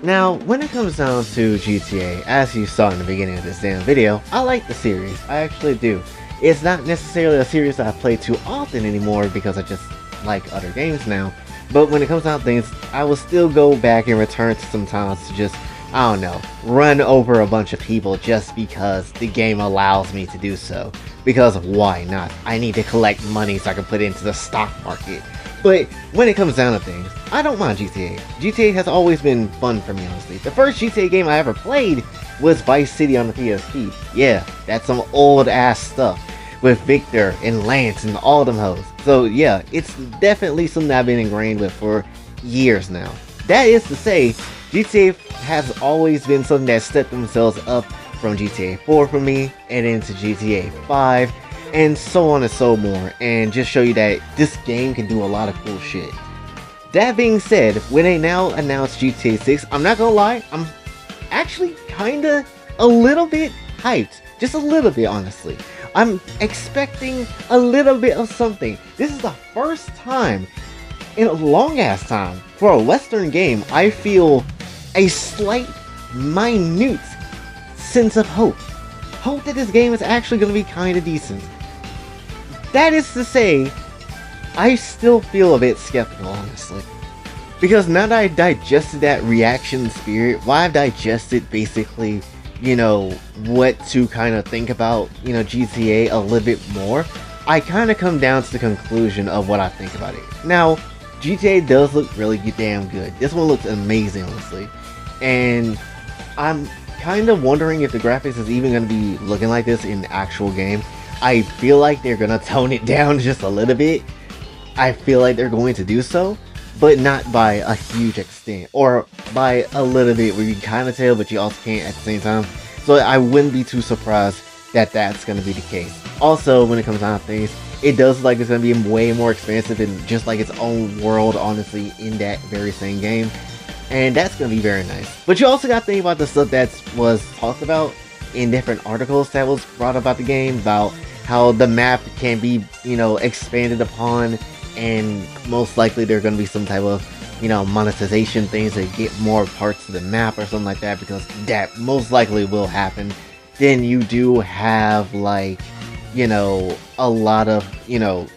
Now, when it comes down to GTA, as you saw in the beginning of this damn video, I like the series. I actually do. It's not necessarily a series that I play too often anymore because I just like other games now. But when it comes down to things, I will still go back and return to sometimes to just, I don't know, run over a bunch of people just because the game allows me to do so. Because why not? I need to collect money so I can put it into the stock market. But when it comes down to things, I don't mind GTA. GTA has always been fun for me, honestly. The first GTA game I ever played was Vice City on the PSP. Yeah, that's some old ass stuff with Victor and Lance and all them hoes. So yeah, it's definitely something I've been ingrained with for years now. That is to say, GTA has always been something that stepped themselves up from GTA 4 for me and into GTA 5 and so on and so more, and just show you that this game can do a lot of cool shit. That being said, when they now announced GTA 6, I'm not gonna lie, I'm actually kinda a little bit hyped. Just a little bit, honestly. I'm expecting a little bit of something. This is the first time in a long ass time for a Western game I feel a slight, minute sense of hope. Hope that this game is actually gonna be kinda decent. That is to say, I still feel a bit skeptical, honestly. Because now that I digested that reaction spirit, while I've digested basically, you know, what to kind of think about, you know, GTA a little bit more, I kind of come down to the conclusion of what I think about it. Now, GTA does look really damn good. This one looks amazing, honestly. And I'm kind of wondering if the graphics is even going to be looking like this in the actual game. I feel like they're going to tone it down just a little bit. I feel like they're going to do so, but not by a huge extent, or by a little bit where you can kind of tell, but you also can't at the same time. So I wouldn't be too surprised that that's going to be the case. Also, when it comes down to things, it does look like it's going to be way more expansive and just like its own world, honestly, in that very same game. And that's going to be very nice. But you also got to think about the stuff that was talked about in different articles that was brought about the game, about how the map can be, you know, expanded upon, and most likely there's going to be some type of, you know, monetization things to get more parts of the map or something like that, because that most likely will happen. Then you do have, like, you know, a lot of, you know,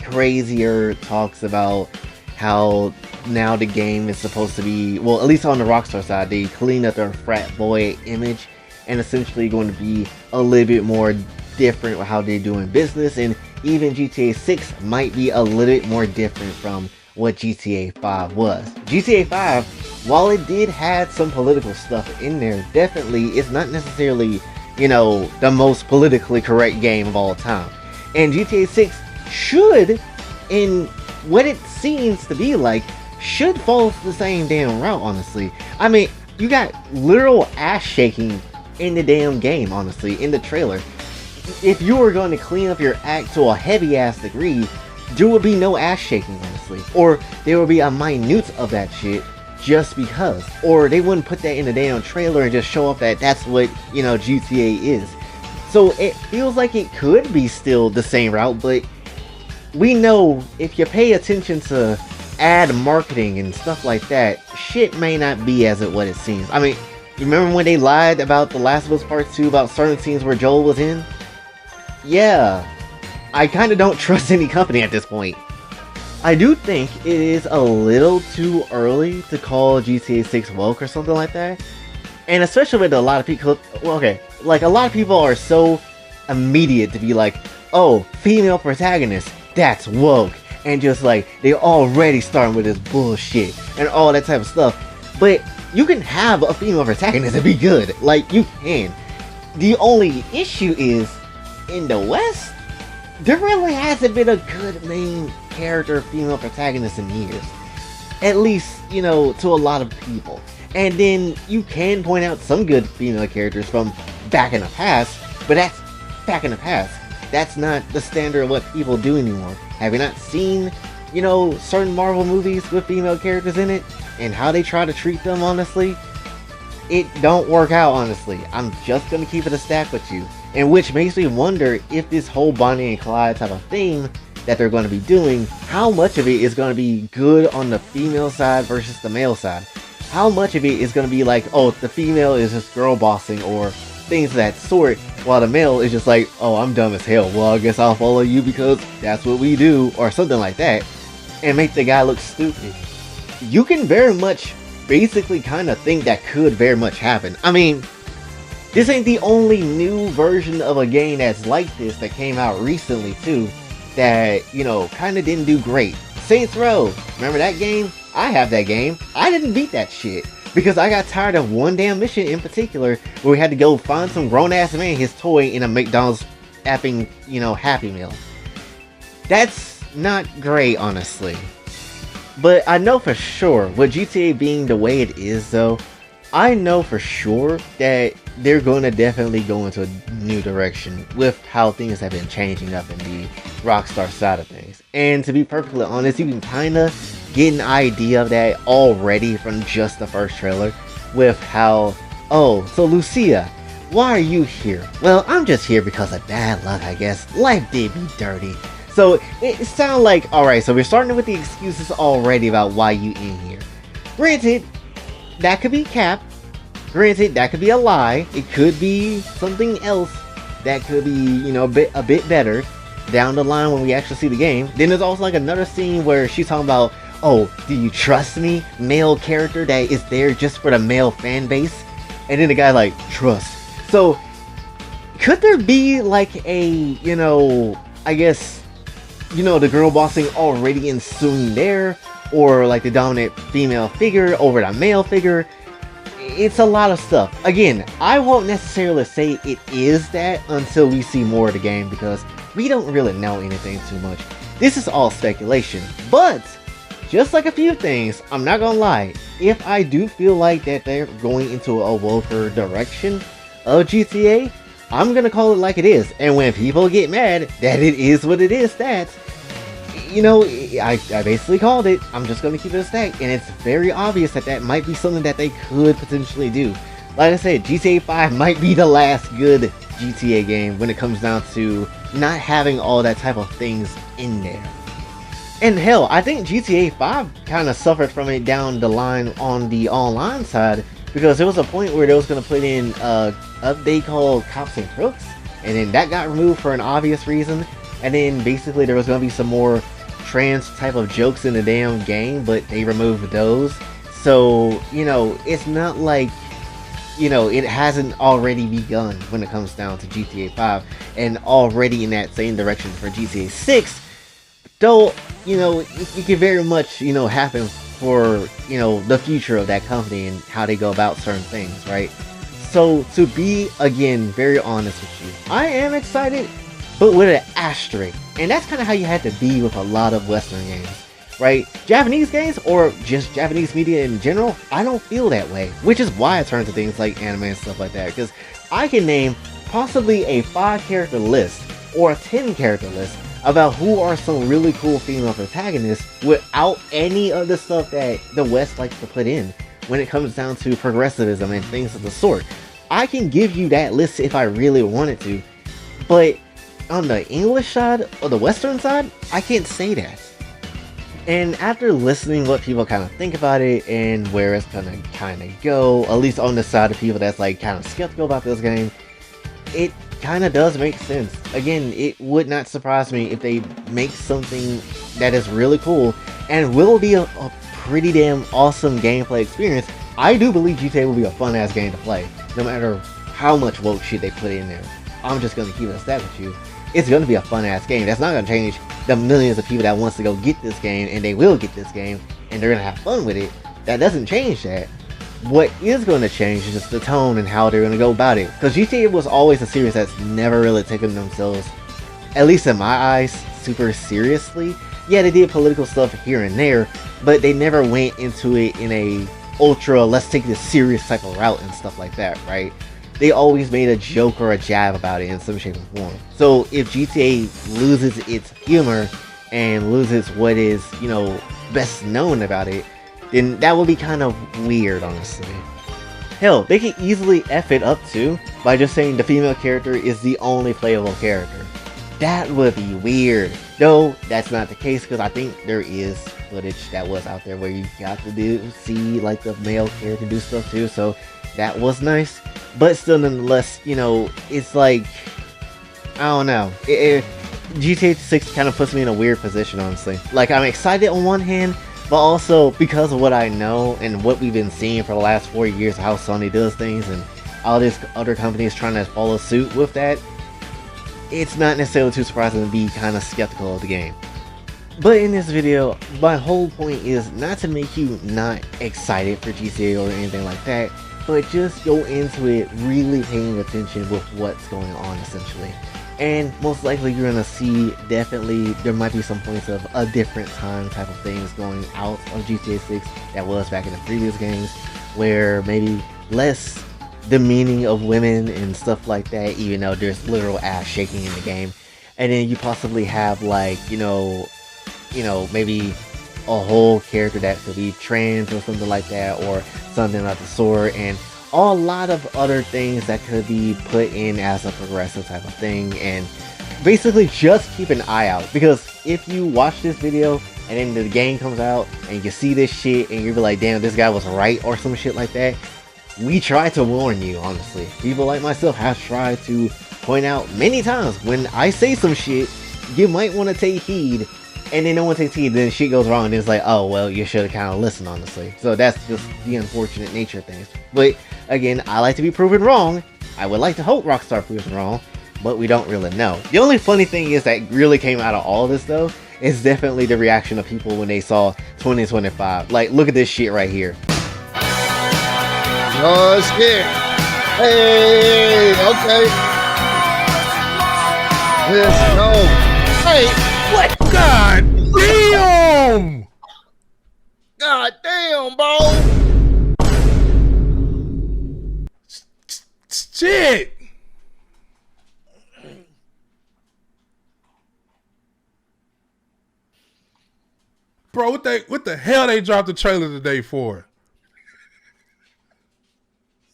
crazier talks about how now the game is supposed to be, well, at least on the Rockstar side, they cleaned up their frat boy image and essentially going to be a little bit more different with how they're doing business, and even GTA 6 might be a little bit more different from what GTA 5 was. GTA 5, while it did have some political stuff in there, definitely it's not necessarily, you know, the most politically correct game of all time. And GTA 6 should, in what it seems to be like, should follow the same damn route, honestly. I mean, you got literal ass shaking in the damn game, honestly, in the trailer. If you were going to clean up your act to a heavy ass degree, there would be no ass shaking, honestly. Or there would be a minute of that shit just because. Or they wouldn't put that in the damn trailer and just show off that that's what, you know, GTA is. So it feels like it could be still the same route, but we know if you pay attention to ad marketing and stuff like that, shit may not be as what it seems. I mean, you remember when they lied about The Last of Us Part 2 about certain scenes where Joel was in? Yeah, I kind of don't trust any company at this point. I do think it is a little too early to call GTA 6 woke or something like that. And especially with a lot of people, well, okay, like a lot of people are so immediate to be like, oh, female protagonist, that's woke. And just like, they're already starting with this bullshit and all that type of stuff. But you can have a female protagonist and be good. Like, you can. The only issue is, in the West, there really hasn't been a good main character female protagonist in years. At least, you know, to a lot of people. And then you can point out some good female characters from back in the past, but that's back in the past. That's not the standard of what people do anymore. Have you not seen, you know, certain Marvel movies with female characters in it? And how they try to treat them, honestly? It don't work out, honestly. I'm just gonna keep it a stack with you. And which makes me wonder if this whole Bonnie and Clyde type of thing that they're going to be doing, how much of it is going to be good on the female side versus the male side. how much of it is going to be like, oh, the female is just girl bossing or things of that sort, while the male is just like, oh, I'm dumb as hell, well, I guess I'll follow you because that's what we do, or something like that, and make the guy look stupid. You can very much basically kind of think that could very much happen. I mean, this ain't the only new version of a game that's like this that came out recently too, that, you know, kind of didn't do great. Saints Row, remember that game? I have that game. I didn't beat that shit because I got tired of one damn mission in particular where we had to go find some grown-ass man his toy in a McDonald's effing, you know, Happy Meal. That's not great, honestly. But I know for sure, with GTA being the way it is though, I know for sure that they're going to definitely go into a new direction with how things have been changing up in the Rockstar side of things. And to be perfectly honest, you can kind of get an idea of that already from just the first trailer with how, oh, so Lucia, why are you here? Well, I'm just here because of bad luck, I guess. Life did me dirty. So it sounds like, alright, so we're starting with the excuses already about why you in here. Granted, that could be cap. Granted, that could be a lie. It could be something else that could be, you know, a bit better down the line when we actually see the game. Then there's also like another scene where she's talking about, oh, do you trust me? Male character that is there just for the male fan base. And then the guy like, trust. So, could there be like a, you know, I guess, you know, the girl bossing already ensuing there? Or like the dominant female figure over the male figure? It's a lot of stuff. Again, I won't necessarily say it is that until we see more of the game because we don't really know anything too much. This is all speculation. But, just like a few things, I'm not gonna lie, if I do feel like that they're going into a woker direction of GTA, I'm gonna call it like it is. And when people get mad that it is what it is, that, you know, I basically called it. I'm just going to keep it a stack, and it's very obvious that that might be something that they could potentially do. Like I said, GTA 5 might be the last good GTA game when it comes down to not having all that type of things in there. And hell, I think GTA 5 kind of suffered from it down the line on the online side, because there was a point where they was going to put in a update called Cops and Crooks, and then that got removed for an obvious reason, and then basically there was going to be some more trans type of jokes in the damn game, but they removed those. So, you know, it's not like, you know, it hasn't already begun when it comes down to GTA 5, and already in that same direction for GTA 6, though, you know, it could very much, you know, happen for, you know, the future of that company and how they go about certain things, right? So, to be, again, very honest with you, I am excited, but with an asterisk. And that's kind of how you had to be with a lot of Western games, right? Japanese games, or just Japanese media in general, I don't feel that way. Which is why I turn to things like anime and stuff like that. Because I can name possibly a 5-character list, or a 10-character list, about who are some really cool female protagonists without any of the stuff that the West likes to put in when it comes down to progressivism and things of the sort. I can give you that list if I really wanted to, but on the English side or the Western side, I can't say that. And after listening what people kind of think about it and where it's gonna kind of go, at least on the side of people that's like kind of skeptical about this game, it kind of does make sense. Again, it would not surprise me if they make something that is really cool and will be a pretty damn awesome gameplay experience. I do believe GTA will be a fun ass game to play, no matter how much woke shit they put in there. I'm just gonna keep it a stat with you. It's going to be a fun ass game. That's not going to change the millions of people that wants to go get this game, and they will get this game, and they're going to have fun with it. That doesn't change that. What is going to change is just the tone and how they're going to go about it. Because GTA was always a series that's never really taken themselves, at least in my eyes, super seriously. Yeah, they did political stuff here and there, but they never went into it in a ultra, let's take this serious type of route and stuff like that, right? They always made a joke or a jab about it in some shape or form. So if GTA loses its humor and loses what is, you know, best known about it, then that would be kind of weird, honestly. Hell, they could easily F it up too by just saying the female character is the only playable character. That would be weird. Though, that's not the case because I think there is footage that was out there where you got to see like the male character do stuff too, so that was nice. But still, nonetheless, you know, it's like, I don't know. GTA 6 kind of puts me in a weird position, honestly. Like, I'm excited on one hand, but also because of what I know and what we've been seeing for the last 4 years, how Sony does things and all these other companies trying to follow suit with that, it's not necessarily too surprising to be kind of skeptical of the game. But in this video, my whole point is not to make you not excited for GTA or anything like that, but just go into it really paying attention with what's going on, essentially. And most likely you're gonna see, definitely, there might be some points of a different time type of things going out of GTA 6 that was back in the previous games, where maybe less demeaning of women and stuff like that, even though there's literal ass shaking in the game. And then you possibly have like, you know, maybe a whole character that could be trans or something like that, or something of the sort, and a lot of other things that could be put in as a progressive type of thing. And basically just keep an eye out, because if you watch this video and then the game comes out and you see this shit and you're like, damn, this guy was right or some shit like that, we try to warn you, honestly. People like myself have tried to point out many times when I say some shit, you might want to take heed, and then no one takes heed, then shit goes wrong, and it's like, oh, well, you should have kind of listened, honestly. So that's just the unfortunate nature of things. But again, I like to be proven wrong. I would like to hope Rockstar proves me wrong, but we don't really know. The only funny thing is that really came out of all of this, though, is definitely the reaction of people when they saw 2025. Like, look at this shit right here. Oh, shit. Hey, okay. Let's go. Hey, what? God damn! God damn, bro. Shit! Bro, what the hell they dropped the trailer today for?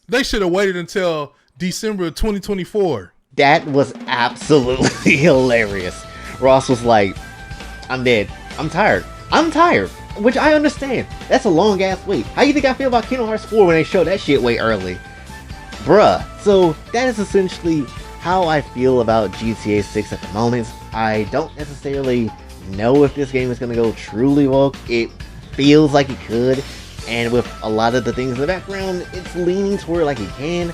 They should have waited until December of 2024. That was absolutely hilarious. Ross was like, I'm dead. I'm tired. I'm tired. Which I understand. That's a long ass wait. How you think I feel about Kingdom Hearts 4 when they showed that shit way early? Bruh. So that is essentially how I feel about GTA 6 at the moment. I don't necessarily know if this game is going to go truly woke. It feels like it could. And with a lot of the things in the background, it's leaning toward like it can.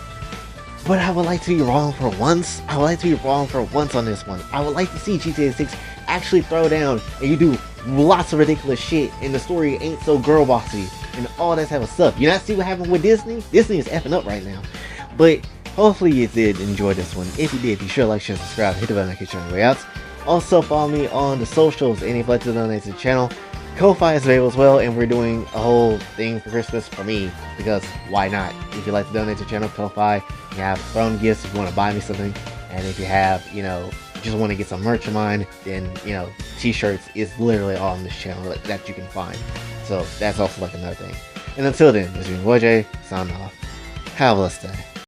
But I would like to be wrong for once. I would like to be wrong for once on this one. I would like to see GTA 6 actually throw down and you do lots of ridiculous shit and the story ain't so girl bossy and all that type of stuff. You not see what happened with Disney? Disney is effing up right now. But hopefully you did enjoy this one. If you did, be sure to like, share, subscribe, hit the bell notification on your way out. Also follow me on the socials and if you'd like to donate to the channel. Kofi is available as well, and we're doing a whole thing for Christmas for me, because why not? If you'd like to donate to the channel, Kofi, you have phone gifts if you want to buy me something, and if you have, you know, just want to get some merch of mine, then, you know, t-shirts is literally all on this channel that you can find. So that's also like another thing. And until then, this has been YJ, signing off. Have a blessed day.